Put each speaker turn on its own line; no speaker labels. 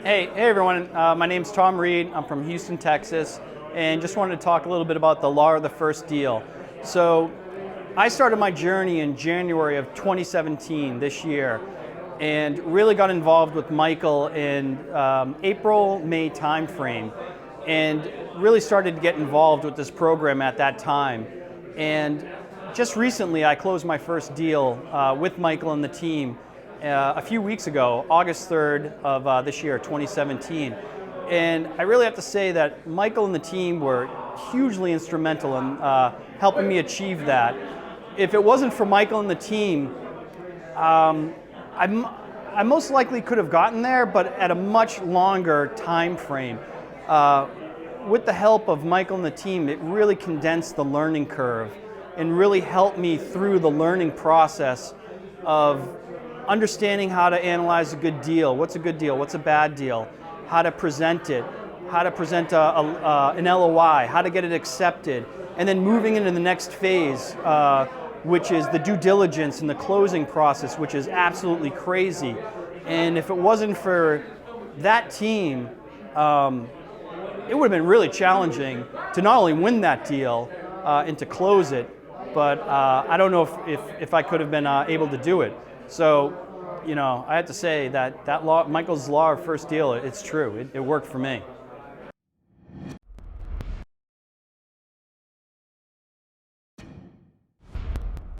Hey everyone. My name's Tom Reid. I'm from Houston, Texas, and just wanted to talk a little bit about the law of the first deal. So, I started my journey in January of 2017, this year, and really got involved with Michael in April-May timeframe, and really started to get involved with this program at that time. And just recently, I closed my first deal with Michael and the team a few weeks ago, August 3rd of this year, 2017. And I really have to say that Michael and the team were hugely instrumental in helping me achieve that. If it wasn't for Michael and the team, I most likely could have gotten there, but at a much longer time frame. With the help of Michael and the team, it really condensed the learning curve and really helped me through the learning process of understanding how to analyze a good deal. What's a good deal? What's a bad deal? How to present it? How to present an LOI? How to get it accepted? And then moving into the next phase, which is the due diligence and the closing process, which is absolutely crazy. And if it wasn't for that team, it would have been really challenging to not only win that deal and to close it, but I don't know if I could have been able to do it. So, I have to say that Michael's law of first deal, it's true. It worked for me.